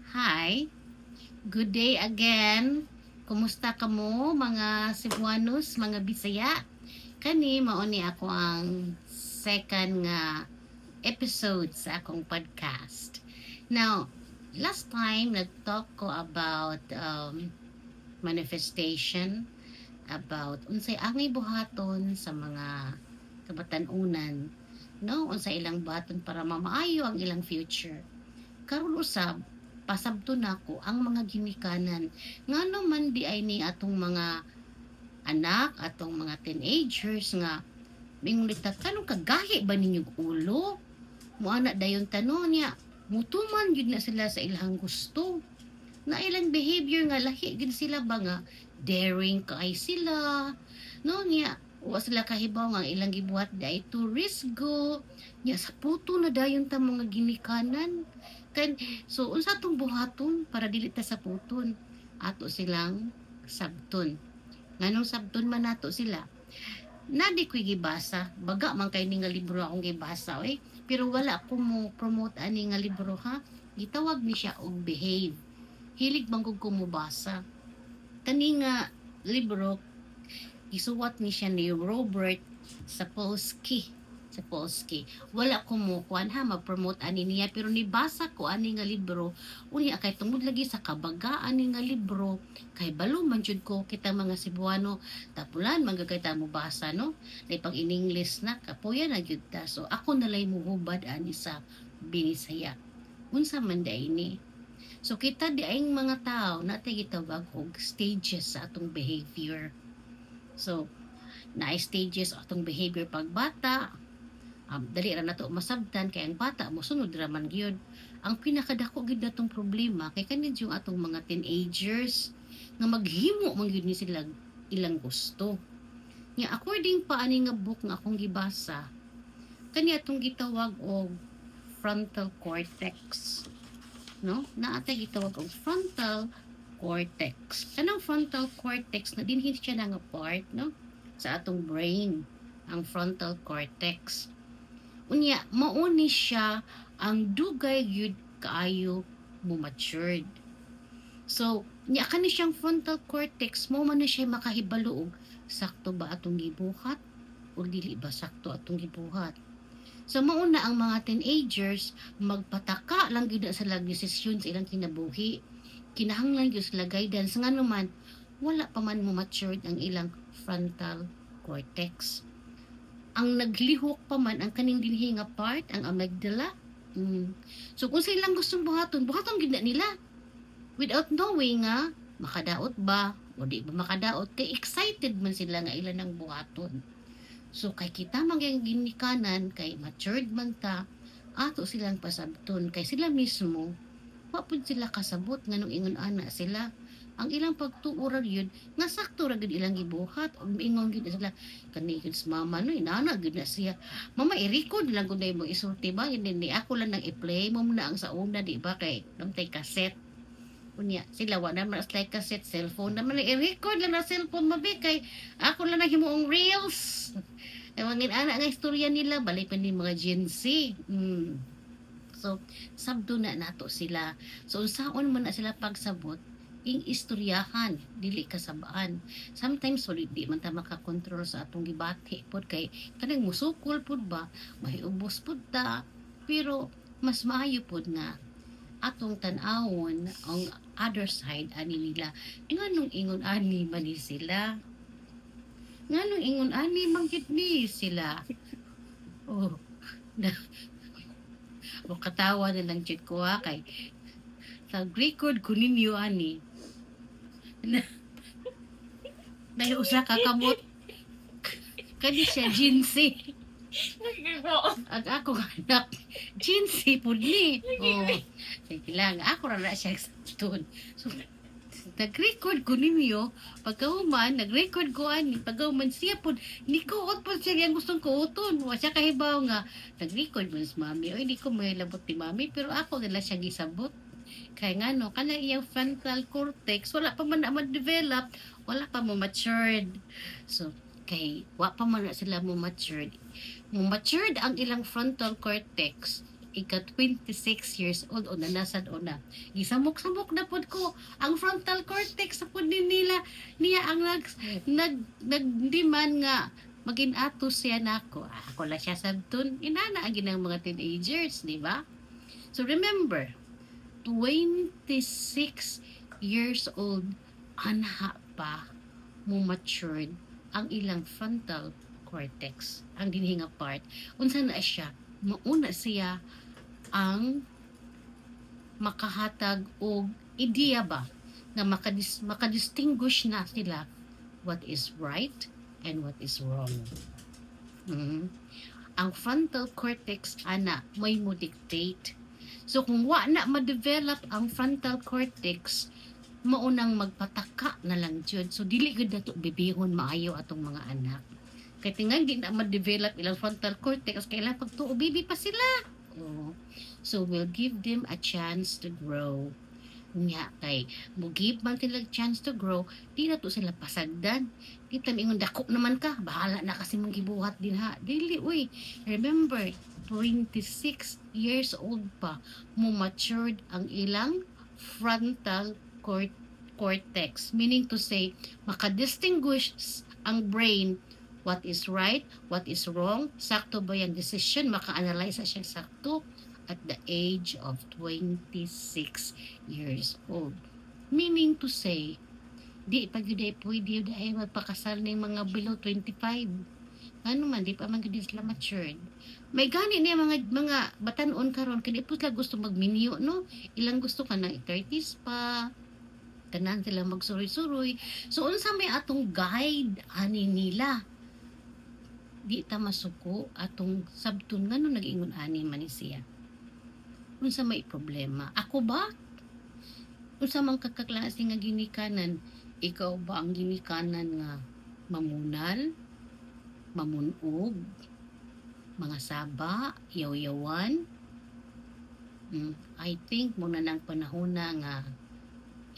Hi, good day again. Kumusta kamo mga Cebuanos, mga Bisaya? Kani mao ni ako ang second nga episode sa akong podcast. Now, last time nag-talk ko about manifestation, about unsay angay buhaton sa mga kabatan-unan, no? Unsay ilang buhaton para mamaayo ang ilang future. Karon usab pasabto nako ang mga ginikanan ngano man di ay ni atong mga anak atong mga teenagers nga mingulitat kanong kagahi ba ninyong ulo mo ana dayon tanon niya mutuman gyud na sila sa ilang gusto na ilang behavior nga lahi gid sila ba nga daring kay sila no niya wa sila kahibaw nga ilang gibuhat day to risk go niya sa puto na dayon ta mga ginikanan kan so unsa tong buhaton para dili ta sa puton ato silang sabton nganong sabton man nato sila na di ko'y gibasa baga man kay ni nga libro akong gibasa oy pero wala ko mo promote ani nga libro ha gitawag ni siya og behave hilig bang ko mubasa kani nga libro gisuwat ni siya ni Robert Sapolsky. Wala ko mo kuan ha mag-promote ani niya pero nibasa ko ani nga libro unya kay tungod lagi sa kabagaan ni nga libro kay balo man jud ko kita mga Cebuano tapulan magagay ta mo basa no dai pag in English na kapuya na jud ta so ako nalay muhubad ani sa Binisaya unsa man day ni so kita di aing mga tao natay gitawag og stages sa atong behavior. So, na-stages atong behavior pagbata. Dali ra nato masabtan kay ang bata mo sunod ra man gyud. Ang pinakadako gid natong problema kay kanid yung atong mga teenagers nga maghimo man gyud ni sila ilang gusto. Nya according pa ani nga book nga akong gibasa, kani atong gitawag og frontal cortex. No? Naatay gitawag og frontal cortex. Kanang frontal cortex na dinhi siya nga part no sa atong brain ang frontal cortex. Unya mao ni siya ang dugay gyud kaayo mo matured. So, nya kani siyang frontal cortex mo man na siya makahibalo og sakto ba atong gibuhat o dili ba sakto atong gibuhat. So mao na ang mga teenagers magpataka lang gyud sa lag desisyon sa ilang kinabuhi kinahanglan gyud sila guidance nga naman wala pa man mo matured ang ilang frontal cortex. Ang naglihok pa man ang kaning dinhi nga part ang amygdala. So kung silang gustong buhaton gyud na nila without knowing nga makadaot ba o di ba makadaot kay excited man sila nga ilan ang buhaton. So kay kita magyang ginikanan kay matured man ta ato silang pasabton kay sila mismo wa pud sila kasabot nganong ingon ana sila ang ilang pagtuo yun nga sakto ra gid ilang gibuhat ug ingon gid sila kani gid mama no inana gid na siya mama i-record lang gud mo isulti ba hindi ako lang nang i-play mo na ang sa una di ba kay namtay cassette unya sila wa na mas like cassette cellphone naman i-record lang na cellphone mabi kay ako lang nang himuong reels Ewangin ana nga istorya nila balik pa ni mga Gen Z. So, sabdo na nato sila. So, unsaon man na sila pagsabot, ing istoryahan, dili kasabaan. Sometimes, solid di man ta makakontrol sa atong gibati pod kay kanang musukol pod ba, mahiubos pod ta. Pero, mas maayo pod nga atong tan-awon ang other side ani nila. Nganong ingon ani man ni sila? Nganong ingon ani manggit ni sila? Oh, na, o katawa na lang chit ko ha kay sa record ko ninyo ani na usa ka kamot kani siya Jinsi ang ako anak Jinsi pud ni sige lang ako ra na siya stone so nag-record ko ninyo pagkahuman nag-record ko ani pagkahuman siya pud ni kuot po siya yung gustong kuoton wa siya kahibaw nga nag-record mo sa mami oy di ko mahilabot ni mami pero ako nila siya gisabot kay nga no kana iyang frontal cortex wala pa man na ma-develop wala pa mo matured so kay wa pa man na sila mo matured ang ilang frontal cortex ika 26 years old o nanasad o na. Gisamok-samok na pod ko ang frontal cortex sa pod nila niya ang nagdiman nga maging-atos siya nako. Ako la siya sabton inana ang ginang mga teenagers, di ba? So remember, 26 years old anha pa mo matured ang ilang frontal cortex, ang dinhinga part. Unsa na siya? Mauna siya ang makahatag og ideya ba na makadistinguish na sila what is right and what is wrong. Ang frontal cortex ana may mo dictate. So kung wa na ma-develop ang frontal cortex, maunang magpataka na lang jud. So dili gud nato bibihon maayo atong mga anak. Kay tingnan di na ma-develop ilang frontal cortex, kailan pagtuo baby pa sila. So we'll give them a chance to grow. Nya kay mo give man sila chance to grow, di na to sila pasagdan. Di ta mingon dako naman ka, bahala na kasi mong gibuhat din ha. Dili uy. Remember, 26 years old pa mo matured ang ilang frontal cortex, meaning to say makadistinguish ang brain what is right, what is wrong, sakto ba yung decision, maka-analyze siya sakto at the age of 26 years old. Meaning to say, di pa yun ay pwede dahil magpakasal ng mga below 25. Ano man, di pa man gudi sila matured. May gani niya mga batanon karon kani po sila gusto magminyo, no? Ilang gusto ka ng 30s pa, tanan sila magsuroy-suroy. So, unsa may atong guide ani nila? Di ta masuko atong sabton nga no nag-ingon ani man siya. Unsa may problema? Ako ba? Unsa man kakaklase nga ginikanan? Ikaw ba ang ginikanan nga mamunal, mamunog, mga saba, yaw-yawan? I think muna nang panahon na nga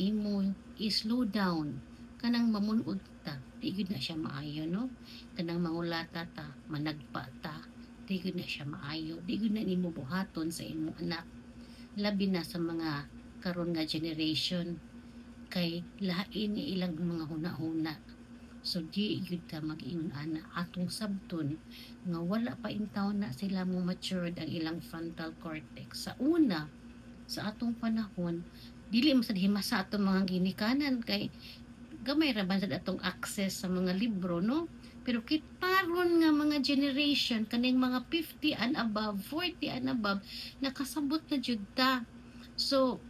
imo i-slow down kanang mamunod ta, di gud na siya maayo, no? Kanang mangulata ta, managpa ta, di gud na siya maayo, di gud na nimo buhaton sa imong anak, labi na sa mga karon nga generation kay lain ni ilang mga huna-huna. So di gud ta mag-ingon ana atong sabton nga wala pa intaw na sila mo matured ang ilang frontal cortex. Sa una, sa atong panahon, dili mo sad himasa atong mga ginikanan kay gamay ra ba sad atong access sa mga libro, no? Pero karon nga mga generation kaning mga 50 and above, 40 and above, nakasabot na jud ta. So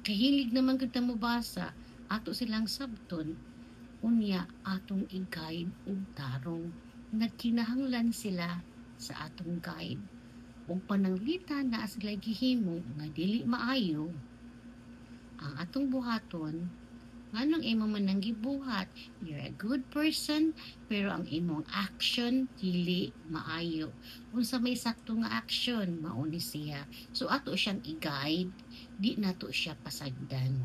kahilig naman kita mo basa, ato silang sabton, unya atong i-guide og tarong. Nagkinahanglan sila sa atong guide. Ug pananglita na sila gihimo nga dili maayo, ang atong buhaton, nganong imo man nang gibuhat, you're a good person, pero ang imong action dili maayo. Unsa may sakto nga action, mauni siya. So ato siyang i-guide, di nato siya pasagdan.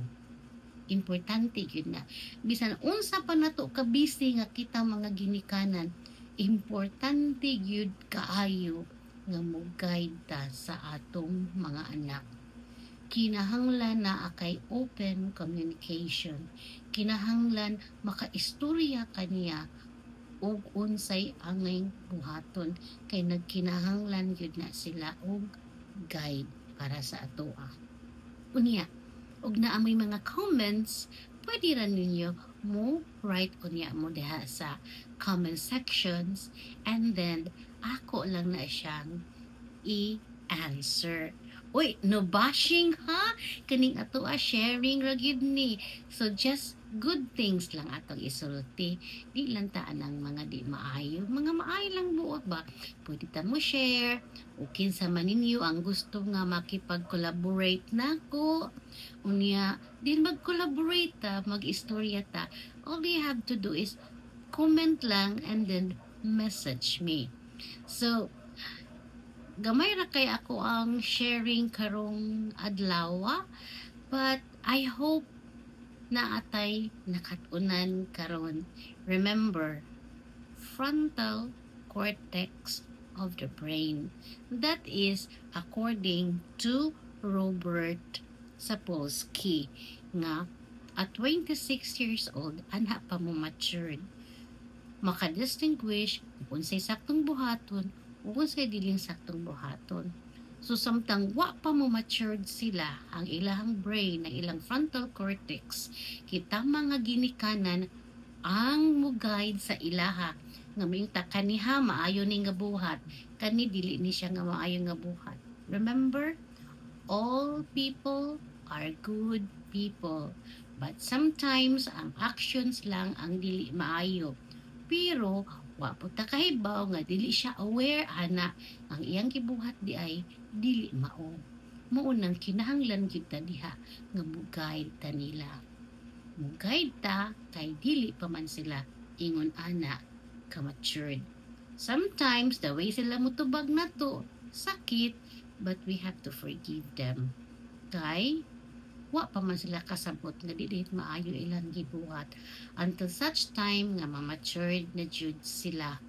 Importante yun na. Bisan unsa pa nato ka busy nga kita mga ginikanan, importante yun kaayo nga mo guide ta sa atong mga anak. Kinahanglan na akay open communication. Kinahanglan makaistorya kaniya og unsay angay buhaton kay nagkinahanglan gyud na sila og guide para sa atoa. Unya, og naa may mga comments, pwede ra ninyo mo write unya mo diha sa comment sections and then ako lang na siyang i-answer. Uy, no bashing ha? Kaning ato sharing ra gyud ni. So just good things lang atong isulti. Di lang taan ang mga di maayo. Mga maayo lang buot ba? Pwede ta mo share. O kinsa man ninyo ang gusto nga makipag-collaborate nako. Unya, din mag-collaborate ta, mag-istorya ta. All you have to do is comment lang and then message me. So, gamay ra kay ako ang sharing karong adlaw, but I hope na atay nakatunan karon. Remember, frontal cortex of the brain. That is according to Robert Sapolsky nga at 26 years old anha pa mo matured makadistinguish kung unsay saktong buhaton o unsay diling saktong buhaton. So samtang wa pa mo matured sila ang ilang brain, ang ilang frontal cortex, kita mga ginikanan ang mo-guide sa ilaha nga minta kaniha maayo ni nga buhat, kani dili ni siya nga maayo nga buhat. Remember, all people are good people, but sometimes ang actions lang ang dili maayo. Pero wa po ta kahibaw nga dili siya aware ana ang iyang gibuhat di ay dili mao. Mao nang kinahanglan gyud ta diha nga mo-guide ta nila. Mo-guide ta kay dili pa man sila ingon ana ka matured. Sometimes the way sila mutubag na to sakit, but we have to forgive them. Kay wa pa man sila kasabot nga dili maayo ilang gibuhat until such time nga ma-matured na jud sila.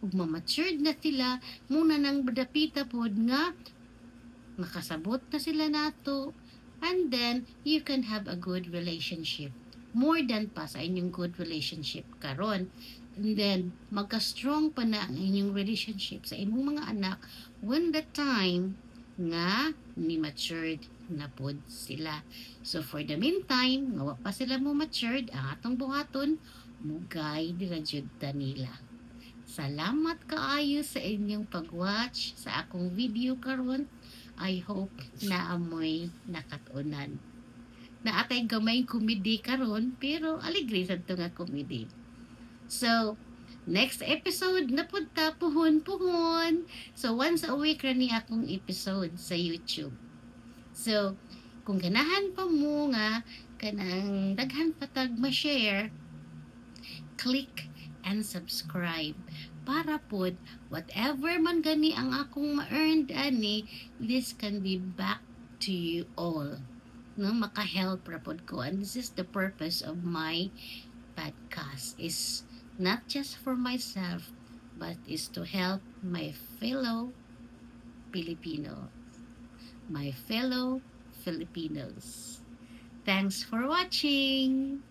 Ug ma-matured na sila muna nang dapita pod nga makasabot na sila nato, and then you can have a good relationship more than pa sa inyong good relationship karon. And then magka-strong pa na ang inyong relationship sa imong mga anak when the time nga ni matured na pod sila. So for the meantime, nga wa pa sila mo matured, ang atong buhaton, mugay ra jud ta nila. Salamat kaayo sa inyong pag-watch sa akong video karon. I hope na amoy nakatunan. Na atay gamay komedi karon, pero aligre sad to nga komedi. So, next episode na pud ta puhon. So once a week ra ni akong episode sa YouTube. So, kung ganahan pa mo nga kanang daghan patag ma-share, click and subscribe para pod whatever man gani ang akong ma-earned ani, this can be back to you all. No, maka-help ra pod ko, and this is the purpose of my podcast, is not just for myself but is to help my fellow Filipino. My fellow Filipinos. Thanks for watching!